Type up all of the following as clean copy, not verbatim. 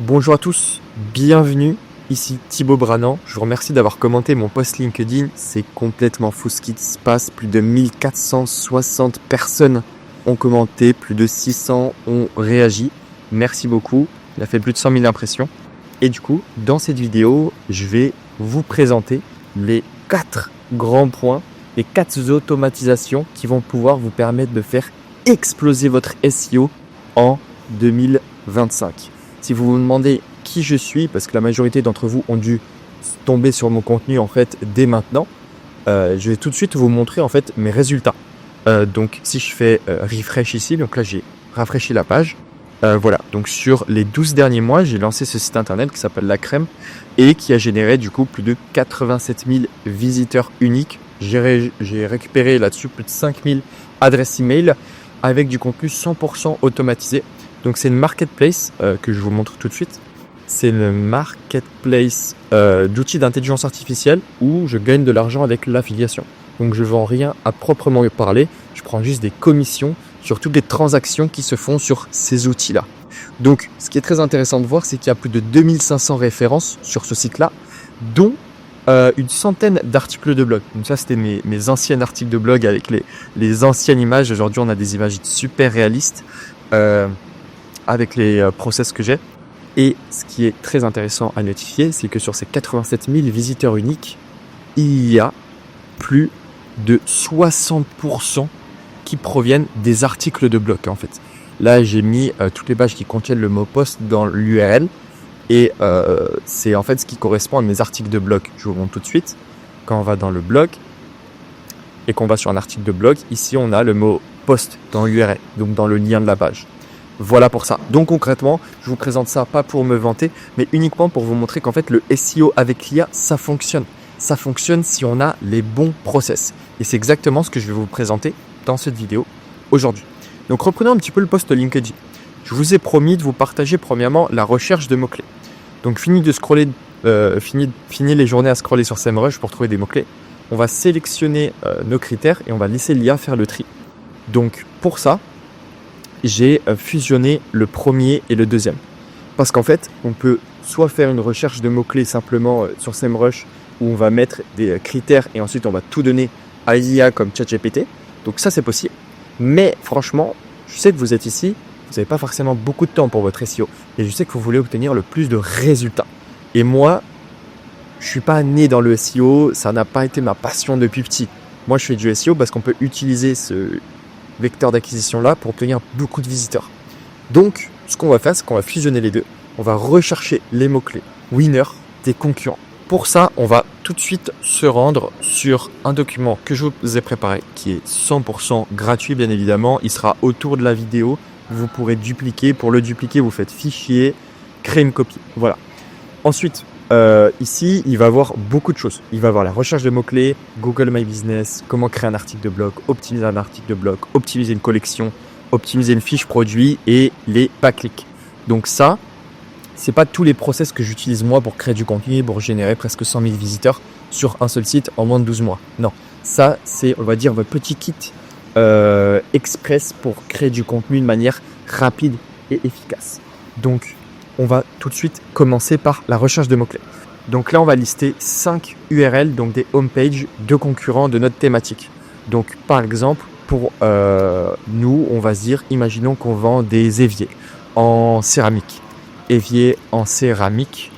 Bonjour à tous, bienvenue, ici Thibaut Branant. Je vous remercie d'avoir commenté mon post LinkedIn. C'est complètement fou ce qui se passe. Plus de 1460 personnes ont commenté, plus de 600 ont réagi. Merci beaucoup, il a fait plus de 100 000 impressions. Et du coup, dans cette vidéo, je vais vous présenter les 4 grands points, les 4 automatisations qui vont pouvoir vous permettre de faire exploser votre SEO en 2025. Si vous vous demandez qui je suis, parce que la majorité d'entre vous ont dû tomber sur mon contenu en fait dès maintenant, je vais tout de suite vous montrer en fait mes résultats. Donc si je fais refresh ici, donc là j'ai rafraîchi la page. Voilà, donc sur les 12 derniers mois, j'ai lancé ce site internet qui s'appelle La Crème et qui a généré du coup plus de 87 000 visiteurs uniques. J'ai récupéré là-dessus plus de 5 000 adresses email avec du contenu 100% automatisé. Donc c'est une marketplace que je vous montre tout de suite. C'est le marketplace d'outils d'intelligence artificielle où je gagne de l'argent avec l'affiliation. Donc je ne vends rien à proprement parler, je prends juste des commissions sur toutes les transactions qui se font sur ces outils-là. Donc ce qui est très intéressant de voir, c'est qu'il y a plus de 2500 références sur ce site-là, dont une centaine d'articles de blog. Donc ça c'était mes anciens articles de blog avec les anciennes images. Aujourd'hui on a des images super réalistes. Avec les process que j'ai. Et ce qui est très intéressant à notifier, c'est que sur ces 87 000 visiteurs uniques, il y a plus de 60% qui proviennent des articles de blog en fait. Là, j'ai mis toutes les pages qui contiennent le mot post dans l'URL et c'est en fait ce qui correspond à mes articles de blog. Je vous montre tout de suite. Quand on va dans le blog et qu'on va sur un article de blog, ici on a le mot post dans l'URL, donc dans le lien de la page. Voilà pour ça. Donc concrètement, je vous présente ça pas pour me vanter, mais uniquement pour vous montrer qu'en fait le SEO avec l'IA, ça fonctionne. Ça fonctionne si on a les bons process. Et c'est exactement ce que je vais vous présenter dans cette vidéo aujourd'hui. Donc reprenons un petit peu le post LinkedIn. Je vous ai promis de vous partager premièrement la recherche de mots-clés. Donc fini de scroller, fini les journées à scroller sur SEMrush pour trouver des mots-clés. On va sélectionner nos critères et on va laisser l'IA faire le tri. Donc pour ça, j'ai fusionné le premier et le deuxième. Parce qu'en fait, on peut soit faire une recherche de mots-clés simplement sur SEMrush où on va mettre des critères et ensuite on va tout donner à l'IA comme ChatGPT. Donc ça, c'est possible. Mais franchement, je sais que vous êtes ici, vous n'avez pas forcément beaucoup de temps pour votre SEO. Et je sais que vous voulez obtenir le plus de résultats. Et moi, je ne suis pas né dans le SEO, ça n'a pas été ma passion depuis petit. Moi, je fais du SEO parce qu'on peut utiliser ce vecteur d'acquisition là pour obtenir beaucoup de visiteurs. Donc ce qu'on va faire, c'est qu'on va fusionner les deux. On va rechercher les mots-clés winner des concurrents. Pour ça, on va tout de suite se rendre sur un document que je vous ai préparé qui est 100% gratuit bien évidemment. Il sera autour de la vidéo. Vous pourrez dupliquer. Pour le dupliquer, vous faites fichier, créer une copie. Voilà. Ensuite, ici, il va avoir beaucoup de choses. Il va avoir la recherche de mots-clés, Google My Business, comment créer un article de blog, optimiser un article de blog, optimiser une collection, optimiser une fiche produit et les backlinks. Donc ça, c'est pas tous les process que j'utilise moi pour créer du contenu, pour générer presque 100 000 visiteurs sur un seul site en moins de 12 mois. Non, ça, c'est, on va dire, votre petit kit express pour créer du contenu de manière rapide et efficace. Donc, on va tout de suite commencer par la recherche de mots-clés. Donc là, on va lister 5 URL, donc des homepages de concurrents de notre thématique. Donc par exemple, pour nous, on va se dire, imaginons qu'on vend des éviers en céramique. Évier en céramique.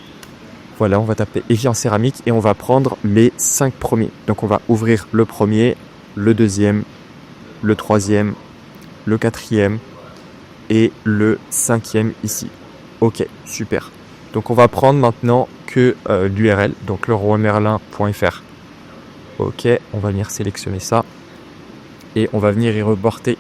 Voilà, on va taper évier en céramique et on va prendre les 5 premiers. Donc on va ouvrir le premier, le deuxième, le troisième, le quatrième et le cinquième ici. Ok, super. Donc on va prendre maintenant que l'URL, donc leroymerlin.fr. Ok, on va venir sélectionner ça et on va venir y reporter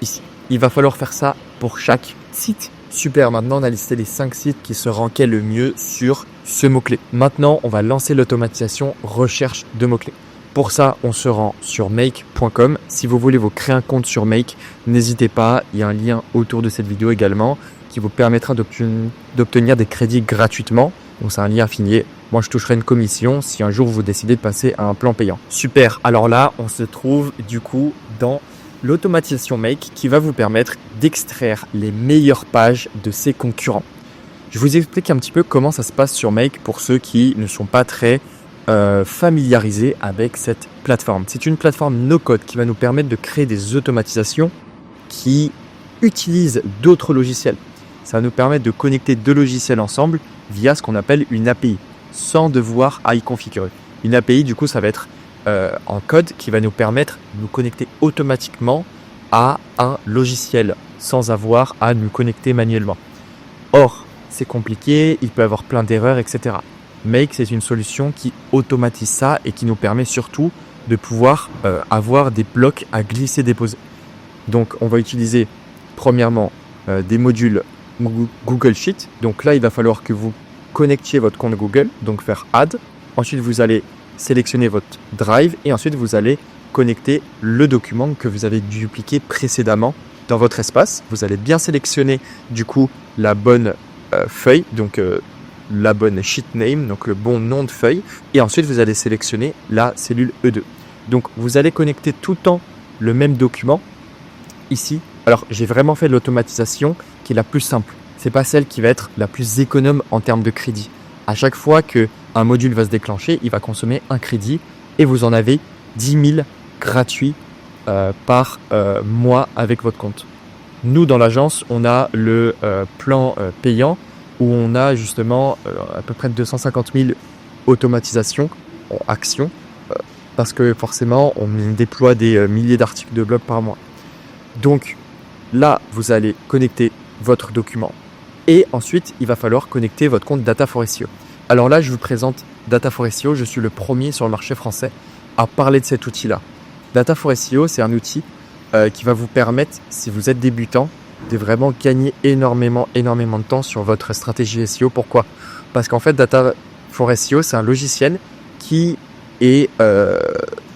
ici. Il va falloir faire ça pour chaque site. Super, maintenant on a listé les 5 sites qui se rankaient le mieux sur ce mot-clé. Maintenant, on va lancer l'automatisation recherche de mots-clés. Pour ça, on se rend sur make.com. Si vous voulez vous créer un compte sur Make, n'hésitez pas, il y a un lien autour de cette vidéo également qui vous permettra d'obtenir des crédits gratuitement. Donc c'est un lien affilié. Moi, je toucherai une commission si un jour vous décidez de passer à un plan payant. Super. Alors là, on se trouve du coup dans l'automatisation Make qui va vous permettre d'extraire les meilleures pages de ses concurrents. Je vous explique un petit peu comment ça se passe sur Make pour ceux qui ne sont pas très familiarisés avec cette plateforme. C'est une plateforme no-code qui va nous permettre de créer des automatisations qui utilisent d'autres logiciels. Ça va nous permettre de connecter deux logiciels ensemble via ce qu'on appelle une API, sans devoir à y configurer. Une API, du coup, ça va être en code qui va nous permettre de nous connecter automatiquement à un logiciel sans avoir à nous connecter manuellement. Or, c'est compliqué, il peut y avoir plein d'erreurs, etc. Make, c'est une solution qui automatise ça et qui nous permet surtout de pouvoir avoir des blocs à glisser-déposer. Donc, on va utiliser premièrement des modules Google Sheet. Donc là, il va falloir que vous connectiez votre compte Google, donc faire Add. Ensuite, vous allez sélectionner votre Drive et ensuite, vous allez connecter le document que vous avez dupliqué précédemment dans votre espace. Vous allez bien sélectionner du coup la bonne feuille, donc la bonne sheet name, donc le bon nom de feuille. Et ensuite, vous allez sélectionner la cellule E2. Donc, vous allez connecter tout le temps le même document ici. Alors, j'ai vraiment fait l'automatisation qui est la plus simple. C'est pas celle qui va être la plus économe en termes de crédit. À chaque fois qu'un module va se déclencher, il va consommer un crédit et vous en avez 10 000 gratuits par mois avec votre compte. Nous, dans l'agence, on a le plan payant où on a justement à peu près 250 000 automatisations en action parce que forcément, on déploie des milliers d'articles de blog par mois. Donc là, vous allez connecter votre document et ensuite, il va falloir connecter votre compte Data for SEO. Alors là, je vous présente Data for SEO. Je suis le premier sur le marché français à parler de cet outil-là. Data for SEO, c'est un outil qui va vous permettre, si vous êtes débutant, de vraiment gagner énormément de temps sur votre stratégie SEO. Pourquoi ? Parce qu'en fait, Data for SEO, c'est un logiciel qui est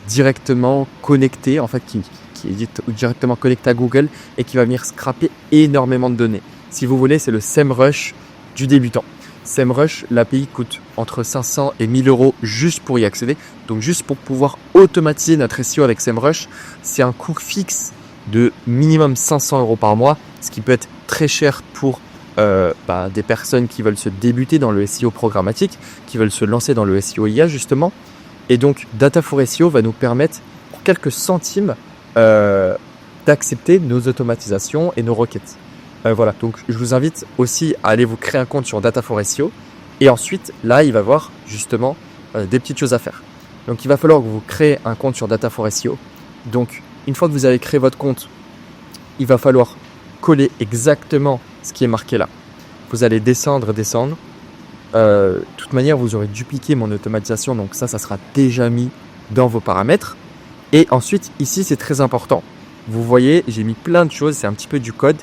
directement connecté, en fait, qui est directement connecté à Google et qui va venir scraper énormément de données. Si vous voulez, c'est le SEMrush du débutant. SEMrush, l'API coûte entre 500 et 1000 euros juste pour y accéder. Donc, juste pour pouvoir automatiser notre SEO avec SEMrush, c'est un coût fixe de minimum 500 euros par mois, ce qui peut être très cher pour des personnes qui veulent se débuter dans le SEO programmatique, qui veulent se lancer dans le SEO IA justement. Et donc, Data for SEO va nous permettre, pour quelques centimes, d'accepter nos automatisations et nos requêtes. Voilà, donc je vous invite aussi à aller vous créer un compte sur Data for SEO. Et ensuite, là, il va y avoir justement des petites choses à faire. Donc, il va falloir que vous créez un compte sur Data for SEO. Donc, une fois que vous avez créé votre compte, il va falloir coller exactement ce qui est marqué là. Vous allez descendre. De toute manière, vous aurez dupliqué mon automatisation. Donc, ça sera déjà mis dans vos paramètres. Et ensuite, ici, c'est très important. Vous voyez, j'ai mis plein de choses. C'est un petit peu du code.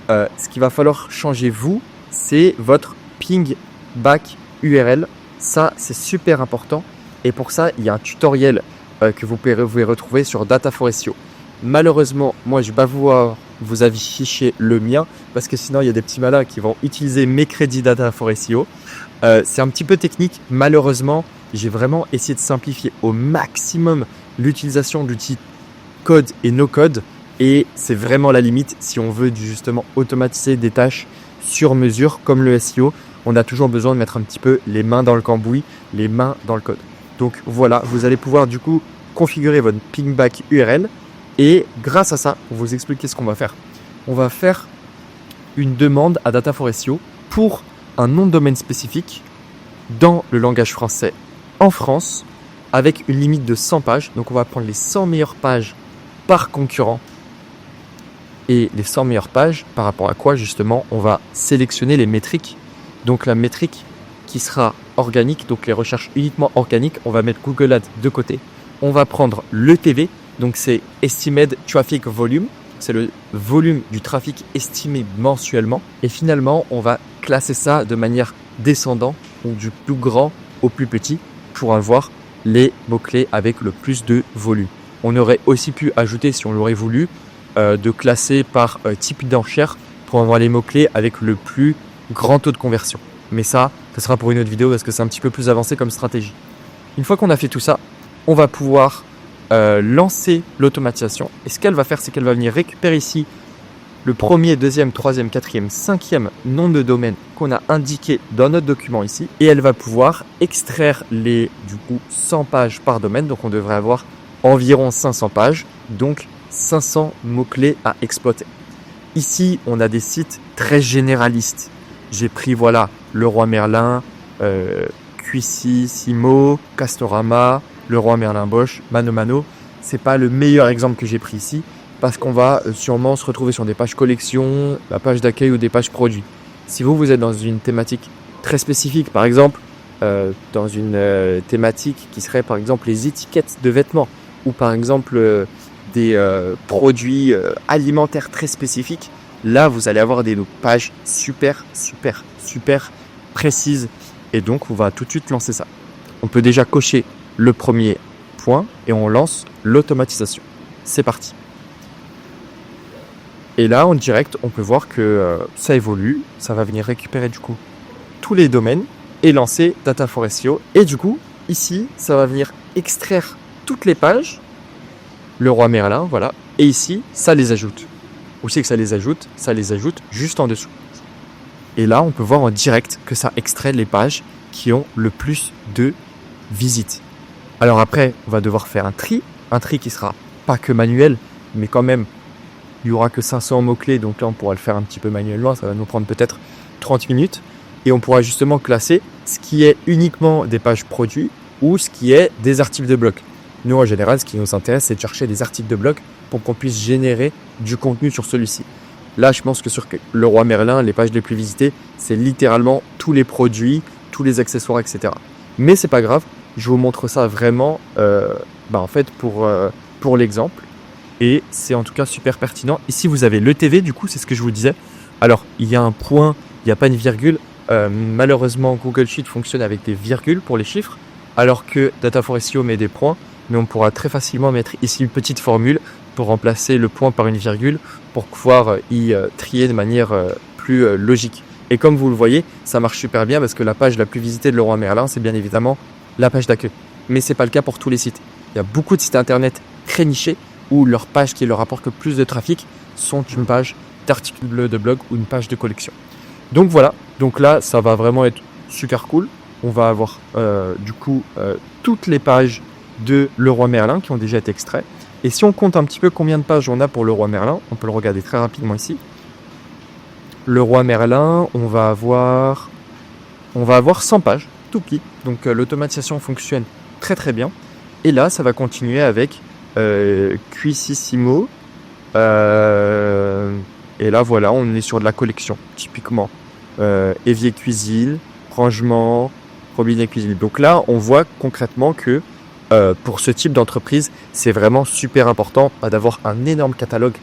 Ce qu'il va falloir changer, vous, c'est votre ping back URL. Ça, c'est super important. Et pour ça, il y a un tutoriel que vous pouvez retrouver sur Data for SEO. Malheureusement, moi, je ne vais pas vous afficher le mien parce que sinon, il y a des petits malins qui vont utiliser mes crédits Data for SEO. C'est un petit peu technique. Malheureusement, j'ai vraiment essayé de simplifier au maximum l'utilisation d'outils code et no-code. Et c'est vraiment la limite si on veut justement automatiser des tâches sur mesure comme le SEO. On a toujours besoin de mettre un petit peu les mains dans le cambouis, les mains dans le code. Donc voilà, vous allez pouvoir du coup configurer votre pingback URL et grâce à ça, on va vous expliquer ce qu'on va faire. On va faire une demande à Data for SEO pour un nom de domaine spécifique dans le langage français en France avec une limite de 100 pages. Donc on va prendre les 100 meilleures pages par concurrent. Et les 100 meilleures pages, par rapport à quoi justement, on va sélectionner les métriques. Donc la métrique qui sera organique, donc les recherches uniquement organiques, on va mettre Google Ads de côté. On va prendre l'ETV, donc c'est Estimated Traffic Volume, c'est le volume du trafic estimé mensuellement. Et finalement, on va classer ça de manière descendante, donc du plus grand au plus petit, pour avoir les mots-clés avec le plus de volume. On aurait aussi pu ajouter, si on l'aurait voulu, de classer par type d'enchère pour avoir les mots-clés avec le plus grand taux de conversion. Mais ça sera pour une autre vidéo parce que c'est un petit peu plus avancé comme stratégie. Une fois qu'on a fait tout ça, on va pouvoir lancer l'automatisation. Et ce qu'elle va faire, c'est qu'elle va venir récupérer ici le premier, deuxième, troisième, quatrième, cinquième nom de domaine qu'on a indiqué dans notre document ici. Et elle va pouvoir extraire les, du coup, 100 pages par domaine. Donc, on devrait avoir environ 500 pages. Donc, 500 mots-clés à exploiter. Ici, on a des sites très généralistes. J'ai pris, voilà, Leroy Merlin, Cuisissimo, Castorama, Leroy Merlin Bosch, Mano Mano. C'est pas le meilleur exemple que j'ai pris ici parce qu'on va sûrement se retrouver sur des pages collection, la page d'accueil ou des pages produits. Si vous êtes dans une thématique très spécifique, par exemple, dans une thématique qui serait par exemple les étiquettes de vêtements ou par exemple des produits alimentaires très spécifiques, là vous allez avoir des pages super précises et donc on va tout de suite lancer ça. On peut déjà cocher le premier point et on lance l'automatisation. C'est parti. Et là en direct on peut voir que ça évolue, ça va venir récupérer du coup tous les domaines et lancer Data Forestio. Et du coup ici ça va venir extraire toutes les pages Leroy Merlin, voilà. Et ici, ça les ajoute. Où c'est que ça les ajoute juste en dessous. Et là, on peut voir en direct que ça extrait les pages qui ont le plus de visites. Alors après, on va devoir faire un tri qui sera pas que manuel, mais quand même, il y aura que 500 mots-clés, donc là, on pourra le faire un petit peu manuellement, ça va nous prendre peut-être 30 minutes. Et on pourra justement classer ce qui est uniquement des pages produits ou ce qui est des articles de blog. Nous, en général, ce qui nous intéresse, c'est de chercher des articles de blog pour qu'on puisse générer du contenu sur celui-ci. Là, je pense que sur Leroy Merlin, les pages les plus visitées, c'est littéralement tous les produits, tous les accessoires, etc. Mais c'est pas grave, je vous montre ça vraiment en fait pour l'exemple. Et c'est en tout cas super pertinent. Ici, vous avez le TV, du coup, c'est ce que je vous disais. Alors, il y a un point, il n'y a pas une virgule. Malheureusement, Google Sheet fonctionne avec des virgules pour les chiffres, alors que Data Forestio met des points. Mais on pourra très facilement mettre ici une petite formule pour remplacer le point par une virgule pour pouvoir y trier de manière plus logique. Et comme vous le voyez, ça marche super bien parce que la page la plus visitée de Leroy Merlin, c'est bien évidemment la page d'accueil. Mais c'est pas le cas pour tous les sites. Il y a beaucoup de sites internet très nichés où leur page qui leur apporte le plus de trafic sont une page d'article de blog ou une page de collection. Donc voilà, donc là ça va vraiment être super cool. On va avoir toutes les pages de Leroy Merlin qui ont déjà été extraits. Et si on compte un petit peu combien de pages on a pour Leroy Merlin, on peut le regarder très rapidement ici. Leroy Merlin, on va avoir 100 pages, tout petit. Donc l'automatisation fonctionne très bien. Et là, ça va continuer avec Cuisissimo. Et là, voilà, on est sur de la collection, typiquement. Évier cuisine, rangement, robinet cuisine. Donc là, on voit concrètement que pour ce type d'entreprise, c'est vraiment super important d'avoir un énorme catalogue.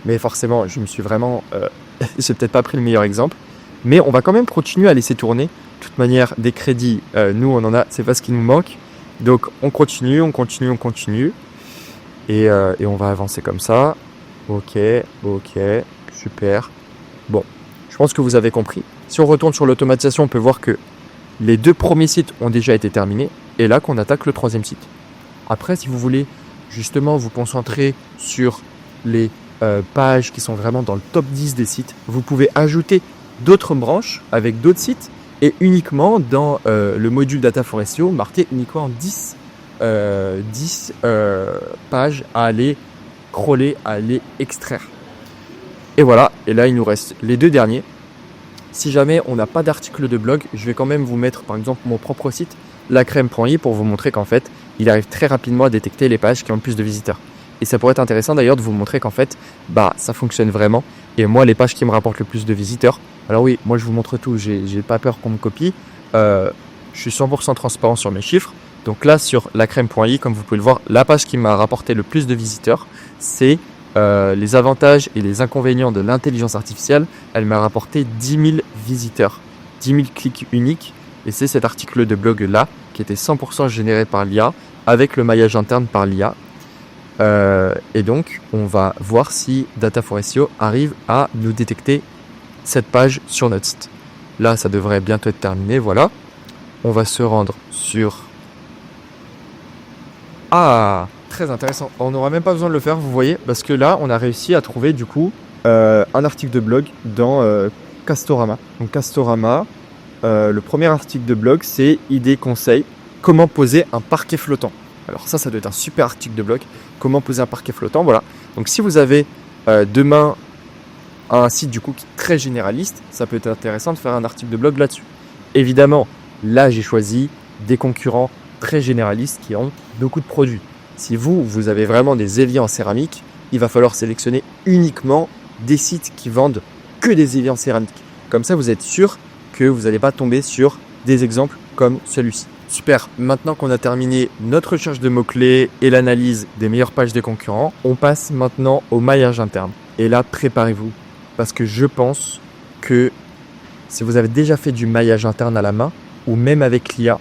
Mais forcément, je me suis vraiment... j'ai peut-être pas pris le meilleur exemple. Mais on va quand même continuer à laisser tourner. De toute manière, des crédits, nous, on en a, c'est pas ce qui nous manque. Donc, on continue. Et on va avancer comme ça. Ok, super. Bon, je pense que vous avez compris. Si on retourne sur l'automatisation, on peut voir que les 2 premiers sites ont déjà été terminés. Et là qu'on attaque le 3e site. Après, si vous voulez justement vous concentrer sur les pages qui sont vraiment dans le top 10 des sites, vous pouvez ajouter d'autres branches avec d'autres sites et uniquement dans le module Data Forestio, marquer uniquement 10 pages à aller crawler, à aller extraire. Et voilà, et là il nous reste les 2 derniers. Si jamais on n'a pas d'article de blog, je vais quand même vous mettre par exemple mon propre site, lacrème.i, pour vous montrer qu'en fait, il arrive très rapidement à détecter les pages qui ont le plus de visiteurs. Et ça pourrait être intéressant d'ailleurs de vous montrer qu'en fait, ça fonctionne vraiment. Et moi, les pages qui me rapportent le plus de visiteurs, alors oui, moi je vous montre tout, j'ai pas peur qu'on me copie. Je suis 100% transparent sur mes chiffres. Donc là, sur lacrème.i, comme vous pouvez le voir, la page qui m'a rapporté le plus de visiteurs, c'est les avantages et les inconvénients de l'intelligence artificielle. Elle m'a rapporté 10 000 visiteurs, 10 000 clics uniques. Et c'est cet article de blog là qui était 100% généré par l'IA avec le maillage interne par l'IA. Et donc, on va voir si Data Forestio arrive à nous détecter cette page sur notre site. Là, ça devrait bientôt être terminé. Voilà. On va se rendre sur... Ah, très intéressant. On n'aura même pas besoin de le faire, vous voyez, parce que là, on a réussi à trouver du coup un article de blog dans Castorama. Donc Castorama, le premier article de blog, c'est idées, conseils, comment poser un parquet flottant. Alors ça doit être un super article de blog, comment poser un parquet flottant, voilà. Donc si vous avez demain un site du coup qui est très généraliste, ça peut être intéressant de faire un article de blog là-dessus. Évidemment, là j'ai choisi des concurrents très généralistes qui ont beaucoup de produits. Si vous avez vraiment des éviers en céramique, il va falloir sélectionner uniquement des sites qui vendent que des éviers en céramique. Comme ça, vous êtes sûr que vous n'allez pas tomber sur des exemples comme celui-ci. Super, maintenant qu'on a terminé notre recherche de mots-clés et l'analyse des meilleures pages des concurrents, on passe maintenant au maillage interne. Et là, préparez-vous, parce que je pense que si vous avez déjà fait du maillage interne à la main, ou même avec l'IA,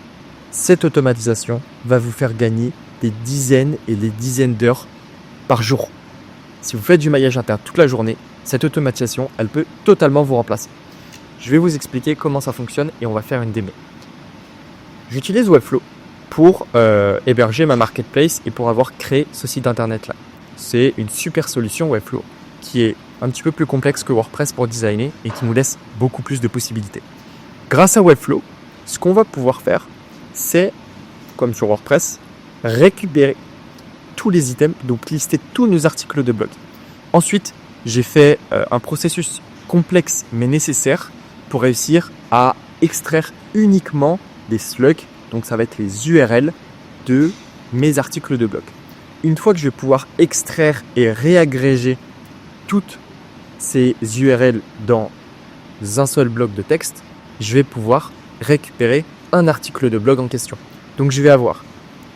cette automatisation va vous faire gagner des dizaines et des dizaines d'heures par jour. Si vous faites du maillage interne toute la journée, cette automatisation, elle peut totalement vous remplacer. Je vais vous expliquer comment ça fonctionne et on va faire une démo. J'utilise Webflow pour héberger ma marketplace et pour avoir créé ce site internet là. C'est une super solution Webflow qui est un petit peu plus complexe que WordPress pour designer et qui nous laisse beaucoup plus de possibilités. Grâce à Webflow, ce qu'on va pouvoir faire, c'est, comme sur WordPress, récupérer tous les items, donc lister tous nos articles de blog. Ensuite, j'ai fait un processus complexe mais nécessaire pour réussir à extraire uniquement des slugs, donc ça va être les URL de mes articles de blog. Une fois que je vais pouvoir extraire et réagréger toutes ces URL dans un seul bloc de texte, je vais pouvoir récupérer un article de blog en question. Donc je vais avoir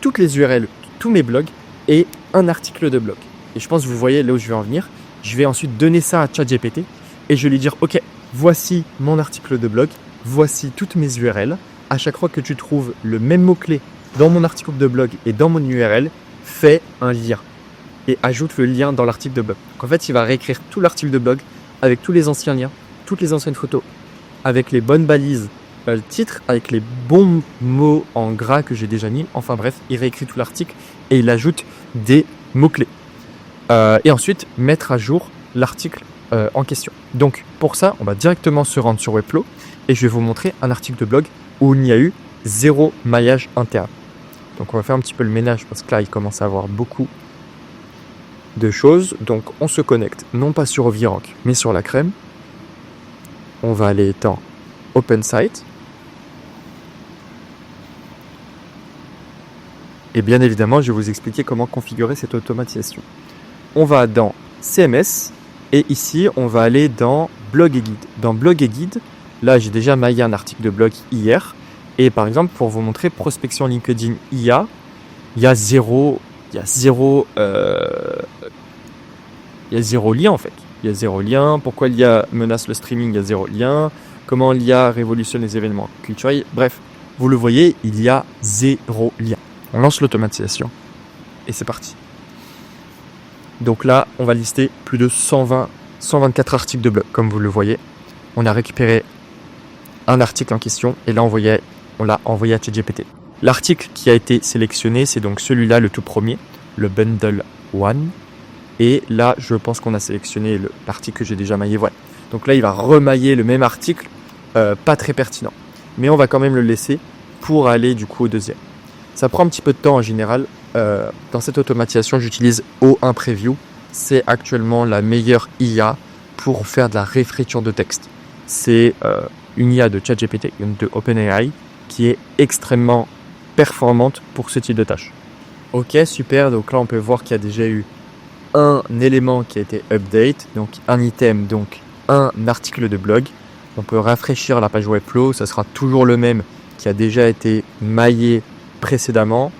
toutes les URL de tous mes blogs et un article de blog. Et je pense que vous voyez là où je vais en venir. Je vais ensuite donner ça à ChatGPT et je vais lui dire ok, voici mon article de blog, voici toutes mes URL. À chaque fois que tu trouves le même mot-clé dans mon article de blog et dans mon URL, fais un lien et ajoute le lien dans l'article de blog. Donc en fait, il va réécrire tout l'article de blog avec tous les anciens liens, toutes les anciennes photos, avec les bonnes balises, le titre, avec les bons mots en gras que j'ai déjà mis. Enfin bref, il réécrit tout l'article et il ajoute des mots-clés. Et ensuite, mettre à jour l'article en question. Donc pour ça, on va directement se rendre sur Webflow et je vais vous montrer un article de blog où il n'y a eu zéro maillage interne. Donc on va faire un petit peu le ménage parce que là, il commence à avoir beaucoup de choses. Donc on se connecte non pas sur Ovirank, mais sur la crème. On va aller dans Open Site. Et bien évidemment, je vais vous expliquer comment configurer cette automatisation. On va dans CMS et ici, on va aller dans Blog et Guide. Dans Blog et Guide, là, j'ai déjà maillé un article de blog hier. Et par exemple, pour vous montrer prospection LinkedIn IA, il y a zéro lien en fait. Il y a zéro lien. Pourquoi l'IA menace le streaming? Il y a zéro lien. Comment l'IA révolutionne les événements culturels? Bref, vous le voyez, il y a zéro lien. On lance l'automatisation et c'est parti. Donc là, on va lister plus de 124 articles de blog, comme vous le voyez. On a récupéré un article en question et là, on l'a envoyé à ChatGPT. L'article qui a été sélectionné, c'est donc celui-là, le tout premier, le Bundle 1. Et là, je pense qu'on a sélectionné l'article que j'ai déjà maillé. Voilà. Donc là, il va remailler le même article, pas très pertinent. Mais on va quand même le laisser pour aller du coup au deuxième. Ça prend un petit peu de temps en général. Dans cette automatisation, j'utilise O1 Preview. C'est actuellement la meilleure IA pour faire de la réécriture de texte. C'est une IA de ChatGPT, de OpenAI, qui est extrêmement performante pour ce type de tâche. Ok, super. Donc là, on peut voir qu'il y a déjà eu un élément qui a été update, donc un item, donc un article de blog. On peut rafraîchir la page Webflow, ça sera toujours le même qui a déjà été maillé précédemment.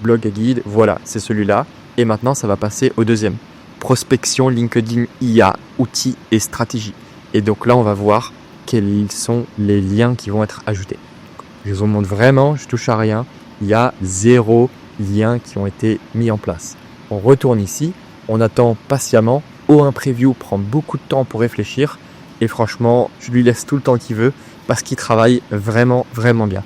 Blog et guide, voilà, c'est celui-là. Et maintenant, ça va passer au deuxième. Prospection LinkedIn IA, outils et stratégies. Et donc là, on va voir quels sont les liens qui vont être ajoutés. Je vous montre vraiment, je touche à rien. Il y a zéro lien qui ont été mis en place. On retourne ici, on attend patiemment. O1 Preview prend beaucoup de temps pour réfléchir. Et franchement, je lui laisse tout le temps qu'il veut parce qu'il travaille vraiment, vraiment bien.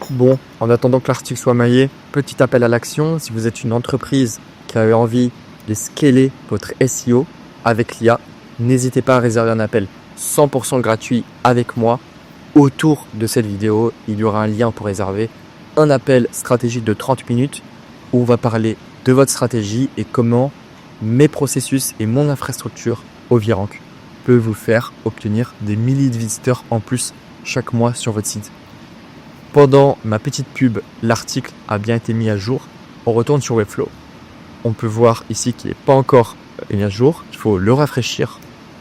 Bon, en attendant que l'article soit maillé, petit appel à l'action. Si vous êtes une entreprise qui a envie de scaler votre SEO, avec l'IA, n'hésitez pas à réserver un appel 100% gratuit avec moi. Autour de cette vidéo, il y aura un lien pour réserver un appel stratégique de 30 minutes où on va parler de votre stratégie et comment mes processus et mon infrastructure Ovirank peut vous faire obtenir des milliers de visiteurs en plus chaque mois sur votre site. Pendant ma petite pub, l'article a bien été mis à jour. On retourne sur Webflow. On peut voir ici qu'il n'est pas encore mis à jour. Il faut le rafraîchir.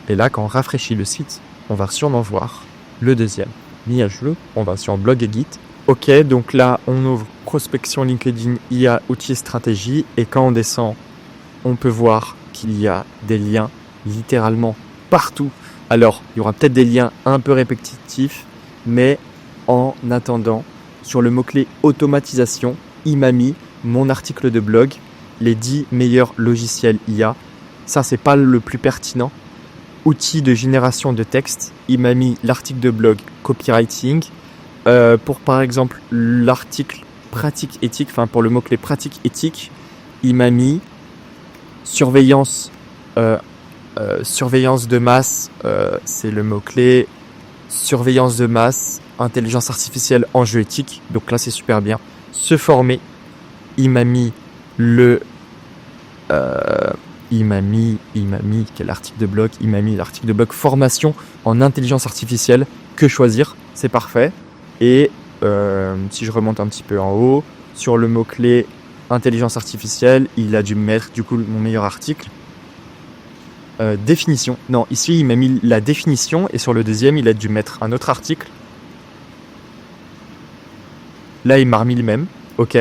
Et là, quand on rafraîchit le site, on va sûrement voir le deuxième mis à jour. On va sur blog et Git. Ok, donc là, on ouvre prospection LinkedIn, IA, outils et stratégie. Et quand on descend, on peut voir qu'il y a des liens littéralement partout. Alors, il y aura peut-être des liens un peu répétitifs, mais en attendant, sur le mot-clé automatisation, il m'a mis mon article de blog, les 10 meilleurs logiciels IA. Ça, c'est pas le plus pertinent. Outils de génération de texte, il m'a mis l'article de blog copywriting. Pour par exemple l'article pratique éthique, enfin pour le mot-clé pratique éthique, il m'a mis surveillance de masse, c'est le mot-clé surveillance de masse, intelligence artificielle, enjeux éthiques. Donc là, c'est super bien. Se former. Il m'a mis quel article de blog? Il m'a mis l'article de blog formation en intelligence artificielle. Que choisir? C'est parfait. Et si je remonte un petit peu en haut, sur le mot-clé intelligence artificielle, il a dû me mettre du coup mon meilleur article. Définition. Non, ici il m'a mis la définition et sur le deuxième il a dû mettre un autre article. Là il m'a remis le même. Ok.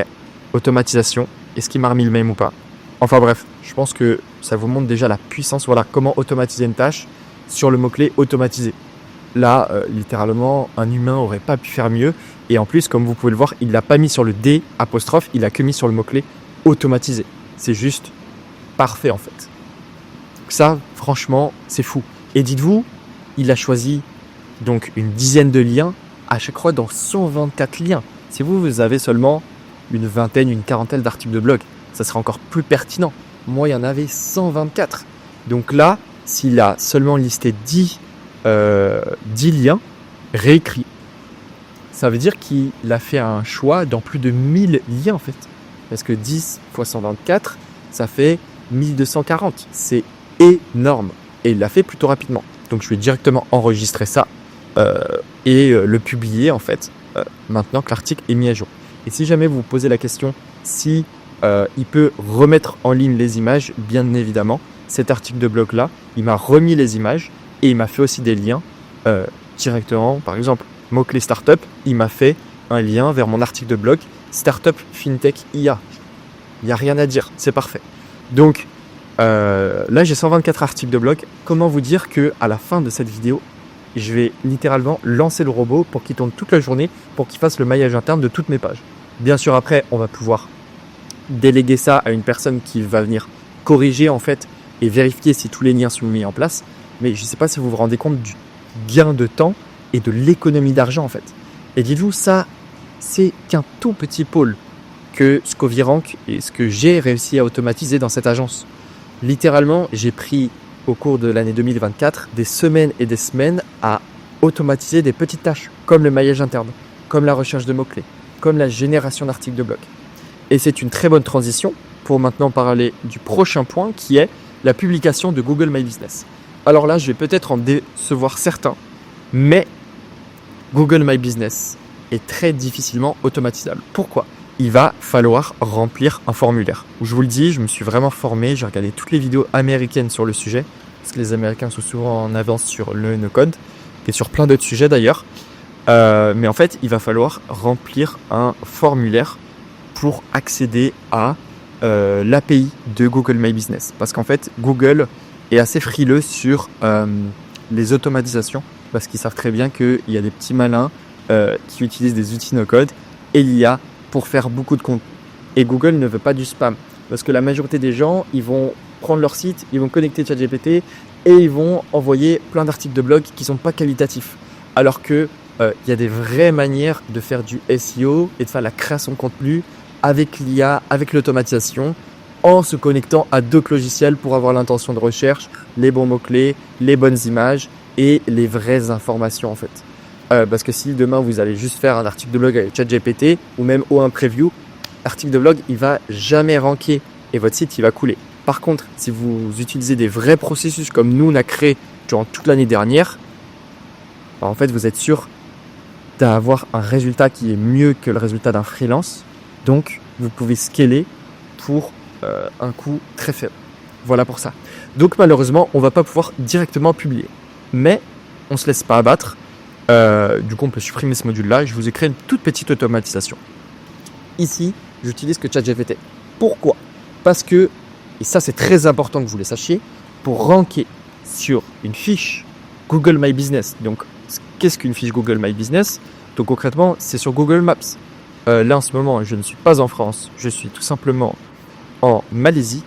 Automatisation. Est-ce qu'il m'a remis le même ou pas? Enfin bref, je pense que ça vous montre déjà la puissance. Voilà comment automatiser une tâche sur le mot-clé automatisé. Là, littéralement, un humain aurait pas pu faire mieux. Et en plus, comme vous pouvez le voir, il l'a pas mis sur le D apostrophe, il a que mis sur le mot-clé automatisé. C'est juste parfait en fait. Donc ça, franchement, c'est fou. Et dites-vous, il a choisi donc une dizaine de liens, à chaque fois dans 124 liens. Si vous avez seulement une vingtaine, une quarantaine d'articles de blog, ça serait encore plus pertinent. Moi, il y en avait 124. Donc là, s'il a seulement listé 10 liens réécrits, ça veut dire qu'il a fait un choix dans plus de 1000 liens en fait. Parce que 10 fois 124, ça fait 1240. C'est énorme. Et il l'a fait plutôt rapidement. Donc je vais directement enregistrer ça et le publier en fait maintenant que l'article est mis à jour. Et si jamais vous vous posez la question si il peut remettre en ligne les images, bien évidemment, cet article de blog là, il m'a remis les images et il m'a fait aussi des liens directement. Par exemple, mot-clé startup, il m'a fait un lien vers mon article de blog Startup FinTech IA. Il n'y a rien à dire, c'est parfait. Donc là, j'ai 124 articles de blog. Comment vous dire que à la fin de cette vidéo, je vais littéralement lancer le robot pour qu'il tourne toute la journée, pour qu'il fasse le maillage interne de toutes mes pages. Bien sûr, après, on va pouvoir déléguer ça à une personne qui va venir corriger en fait et vérifier si tous les liens sont mis en place. Mais je ne sais pas si vous vous rendez compte du gain de temps et de l'économie d'argent en fait. Et dites-vous, ça, c'est qu'un tout petit pôle que ce qu'Ovirank et ce que j'ai réussi à automatiser dans cette agence. Littéralement, j'ai pris au cours de l'année 2024 des semaines et des semaines à automatiser des petites tâches comme le maillage interne, comme la recherche de mots-clés, comme la génération d'articles de blog. Et c'est une très bonne transition pour maintenant parler du prochain point qui est la publication de Google My Business. Alors là, je vais peut-être en décevoir certains, mais Google My Business est très difficilement automatisable. Pourquoi ? Il va falloir remplir un formulaire. Je vous le dis, je me suis vraiment formé, j'ai regardé toutes les vidéos américaines sur le sujet, parce que les Américains sont souvent en avance sur le no-code, et sur plein d'autres sujets d'ailleurs. Mais en fait, il va falloir remplir un formulaire pour accéder à l'API de Google My Business. Parce qu'en fait, Google est assez frileux sur les automatisations, parce qu'ils savent très bien qu'il y a des petits malins qui utilisent des outils no-code, et il y a pour faire beaucoup de contenu. Et Google ne veut pas du spam. Parce que la majorité des gens, ils vont prendre leur site, ils vont connecter ChatGPT et ils vont envoyer plein d'articles de blog qui ne sont pas qualitatifs. Alors que y a des vraies manières de faire du SEO et de faire la création de contenu avec l'IA, avec l'automatisation. en se connectant à d'autres logiciels pour avoir l'intention de recherche, les bons mots-clés, les bonnes images et les vraies informations en fait. Parce que si demain vous allez juste faire un article de blog avec ChatGPT ou même O1 Preview, l'article de blog il va jamais ranker et votre site il va couler. Par contre, si vous utilisez des vrais processus comme nous on a créé durant toute l'année dernière, en fait vous êtes sûr d'avoir un résultat qui est mieux que le résultat d'un freelance. Donc vous pouvez scaler pour un coût très faible. Voilà pour ça. Donc malheureusement, on ne va pas pouvoir directement publier. Mais on ne se laisse pas abattre. Du coup, on peut supprimer ce module-là. Je vous ai créé une toute petite automatisation. Ici, j'utilise que ChatGPT. Pourquoi ? Parce que, et ça c'est très important que vous le sachiez, pour ranker sur une fiche Google My Business. Donc, qu'est-ce qu'une fiche Google My Business ? Donc concrètement, c'est sur Google Maps. Là en ce moment, je ne suis pas en France. Je suis tout simplement en Malaisie.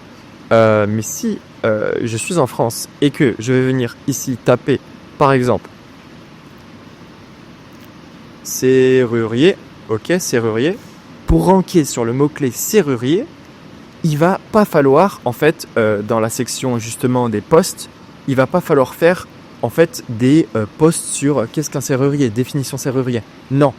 Mais si je suis en France et que je vais venir ici taper, par exemple, serrurier, ok, serrurier, pour ranker sur le mot-clé serrurier, il va pas falloir, en fait, dans la section justement des posts, il va pas falloir faire en fait des posts sur qu'est-ce qu'un serrurier, définition serrurier. Non.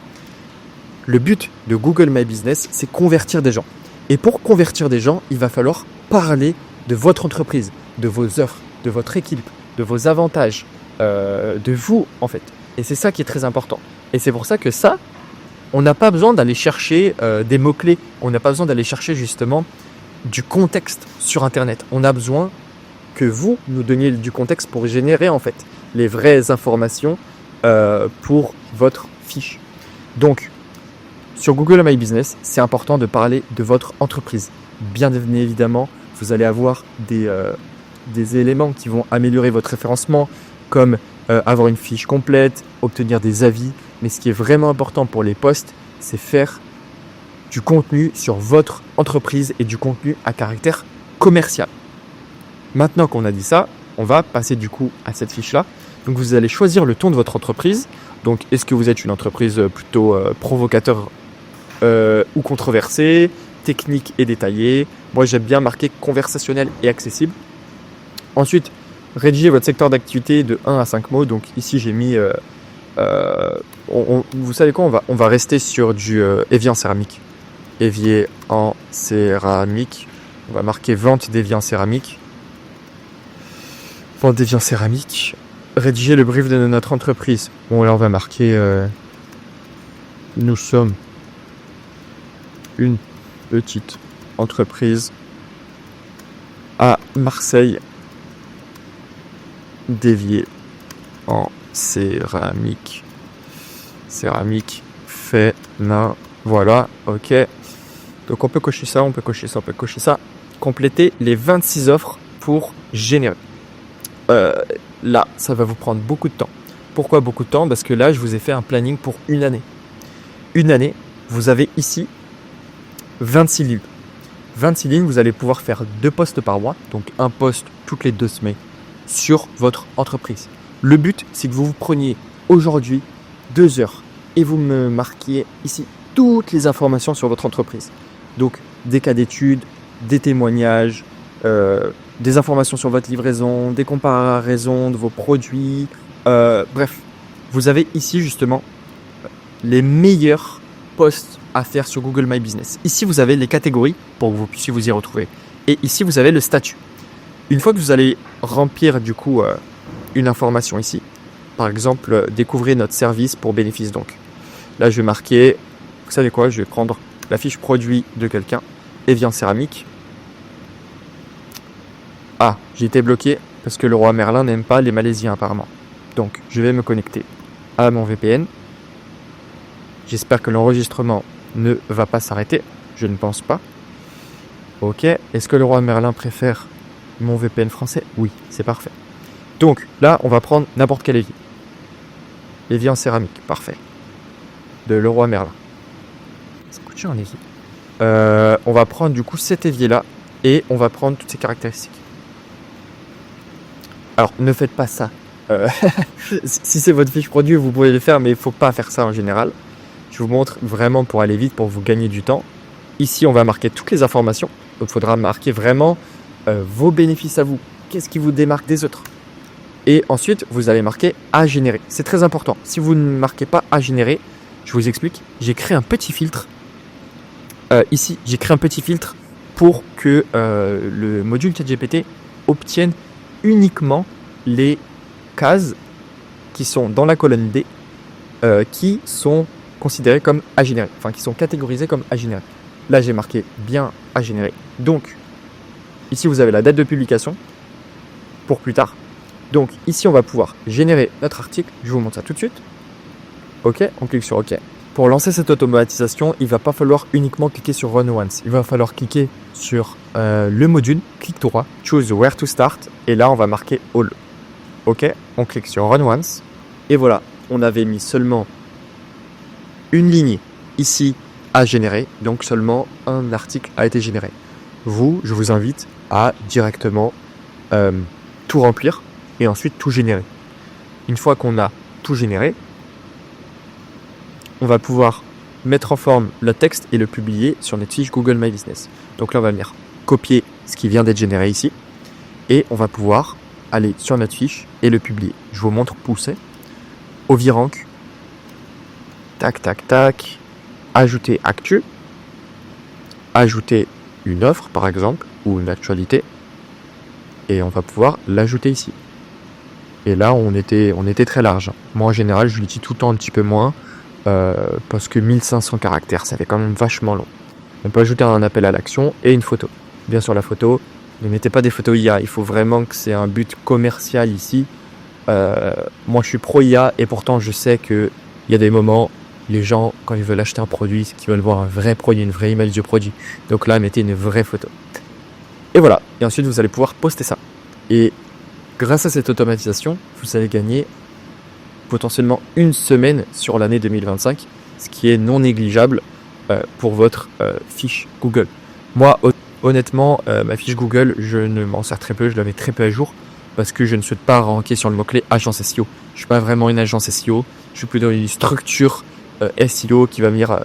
Le but de Google My Business, c'est convertir des gens. Et pour convertir des gens, il va falloir parler de votre entreprise, de vos offres, de votre équipe, de vos avantages, de vous en fait. Et c'est ça qui est très important. Et c'est pour ça que ça, on n'a pas besoin d'aller chercher des mots-clés. On n'a pas besoin d'aller chercher justement du contexte sur Internet. On a besoin que vous nous donniez du contexte pour générer en fait les vraies informations pour votre fiche. Donc, sur Google My Business, c'est important de parler de votre entreprise. Bien évidemment, vous allez avoir des éléments qui vont améliorer votre référencement, comme avoir une fiche complète, obtenir des avis. Mais ce qui est vraiment important pour les posts, c'est faire du contenu sur votre entreprise et du contenu à caractère commercial. Maintenant qu'on a dit ça, on va passer du coup à cette fiche-là. Donc vous allez choisir le ton de votre entreprise. Donc est-ce que vous êtes une entreprise plutôt provocateur ou controversée, technique et détaillée. Moi j'aime bien marquer conversationnel et accessible. Ensuite, rédigez votre secteur d'activité de 1 à 5 mots. Donc ici j'ai mis, vous savez quoi, on va rester sur du évier en céramique. Évier en céramique. On va marquer vente d'évier en céramique. Vente d'évier en céramique. Rédiger le brief de notre entreprise. Bon là on va marquer nous sommes une petite entreprise à Marseille d'évier en céramique. Céramique fait na. Voilà, ok. Donc on peut cocher ça, on peut cocher ça, on peut cocher ça. Complétez les 26 offres pour générer. Là, ça va vous prendre beaucoup de temps. Pourquoi beaucoup de temps ? Parce que là, je vous ai fait un planning pour une année. Une année, vous avez ici 26 lignes. 26 lignes, vous allez pouvoir faire 2 posts par mois, donc un post toutes les 2 semaines sur votre entreprise. Le but, c'est que vous vous preniez aujourd'hui 2 heures et vous me marquiez ici toutes les informations sur votre entreprise. Donc, des cas d'études, des témoignages, des informations sur votre livraison, des comparaisons de vos produits. Bref, vous avez ici justement les meilleurs posts à faire sur Google My Business. Ici, vous avez les catégories pour que vous puissiez vous y retrouver. Et ici, vous avez le statut. Une fois que vous allez remplir du coup une information ici, par exemple, découvrez notre service pour bénéfice donc. Là, je vais marquer, vous savez quoi, je vais prendre la fiche produit de quelqu'un, évier en céramique. Ah, j'ai été bloqué parce que le roi Merlin n'aime pas les Malaisiens apparemment. Donc, je vais me connecter à mon VPN. J'espère que l'enregistrement ne va pas s'arrêter. Je ne pense pas. Ok. Est-ce que le roi Merlin préfère mon VPN français ? Oui, c'est parfait. Donc, là, on va prendre n'importe quel évier. Évier en céramique, parfait. De le roi Merlin. Ça coûte cher un évier. On va prendre du coup cet évier-là et on va prendre toutes ses caractéristiques. Alors, ne faites pas ça. Si c'est votre fiche produit, vous pouvez le faire, mais il ne faut pas faire ça en général. Je vous montre vraiment pour aller vite, pour vous gagner du temps. Ici, on va marquer toutes les informations. Donc, il faudra marquer vraiment vos bénéfices à vous. Qu'est-ce qui vous démarque des autres? Et ensuite, vous allez marquer à générer. C'est très important. Si vous ne marquez pas à générer, je vous explique. J'ai créé un petit filtre. Ici, j'ai créé un petit filtre pour que le module ChatGPT obtienne uniquement les cases qui sont dans la colonne D, qui sont considérées comme à générer, enfin qui sont catégorisées comme à générer. Là, j'ai marqué bien à générer. Donc, ici, vous avez la date de publication pour plus tard. Donc, ici, on va pouvoir générer notre article. Je vous montre ça tout de suite. OK, on clique sur OK. Pour lancer cette automatisation, il ne va pas falloir uniquement cliquer sur Run Once. Il va falloir cliquer sur le module, clic droit, Choose Where to Start, et là, on va marquer All. OK, on clique sur Run Once, et voilà, on avait mis seulement une ligne ici à générer, donc seulement un article a été généré. Vous, je vous invite à directement tout remplir et ensuite tout générer. Une fois qu'on a tout généré, on va pouvoir mettre en forme le texte et le publier sur notre fiche Google My Business. Donc là, on va venir copier ce qui vient d'être généré ici et on va pouvoir aller sur notre fiche et le publier. Je vous montre pousser. Ovirank. Tac, tac, tac. Ajouter actu. Ajouter une offre, par exemple, ou une actualité. Et on va pouvoir l'ajouter ici. Et là, on était très large. Moi, en général, je l'utilise tout le temps un petit peu moins. Parce que 1500 caractères, ça fait quand même vachement long. On peut ajouter un appel à l'action et une photo. Bien sûr, la photo, ne mettez pas des photos IA. Il faut vraiment que c'est un but commercial ici. Moi, je suis pro IA et pourtant, je sais qu'il y a des moments, les gens, quand ils veulent acheter un produit, c'est qu'ils veulent voir un vrai produit, une vraie image du produit. Donc là, mettez une vraie photo. Et voilà. Et ensuite, vous allez pouvoir poster ça. Et grâce à cette automatisation, vous allez gagner potentiellement une semaine sur l'année 2025, ce qui est non négligeable pour votre fiche Google. Moi, honnêtement, ma fiche Google, je ne m'en sers très peu, je la mets très peu à jour parce que je ne souhaite pas ranker sur le mot-clé agence SEO. Je ne suis pas vraiment une agence SEO, je suis plutôt une structure SEO qui va venir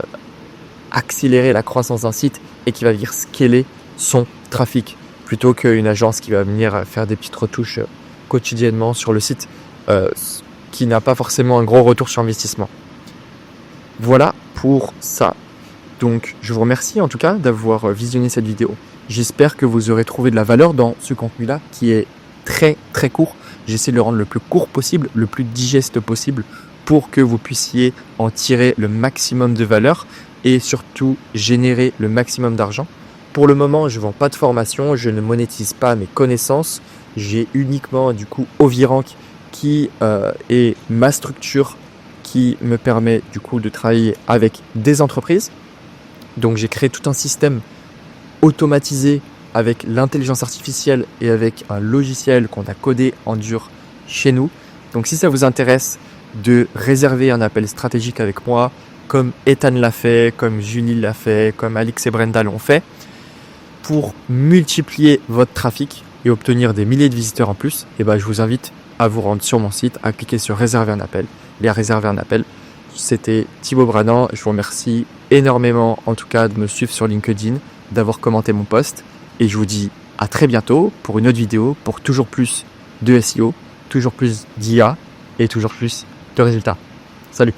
accélérer la croissance d'un site et qui va venir scaler son trafic plutôt qu'une agence qui va venir faire des petites retouches quotidiennement sur le site. Qui n'a pas forcément un gros retour sur investissement. Voilà pour ça. Donc, je vous remercie en tout cas d'avoir visionné cette vidéo. J'espère que vous aurez trouvé de la valeur dans ce contenu-là qui est très très court. J'essaie de le rendre le plus court possible, le plus digeste possible pour que vous puissiez en tirer le maximum de valeur et surtout générer le maximum d'argent. Pour le moment, je ne vends pas de formation, je ne monétise pas mes connaissances. J'ai uniquement du coup Ovirank qui est ma structure qui me permet du coup de travailler avec des entreprises. Donc j'ai créé tout un système automatisé avec l'intelligence artificielle et avec un logiciel qu'on a codé en dur chez nous. Donc si ça vous intéresse de réserver un appel stratégique avec moi, comme Ethan l'a fait, comme Julie l'a fait, comme Alix et Brenda l'ont fait, pour multiplier votre trafic et obtenir des milliers de visiteurs en plus, et ben je vous invite à vous rendre sur mon site, à cliquer sur réserver un appel et à réserver un appel. C'était Thibaut Branant. Je vous remercie énormément en tout cas de me suivre sur LinkedIn, d'avoir commenté mon post et je vous dis à très bientôt pour une autre vidéo pour toujours plus de SEO, toujours plus d'IA et toujours plus de résultats. Salut!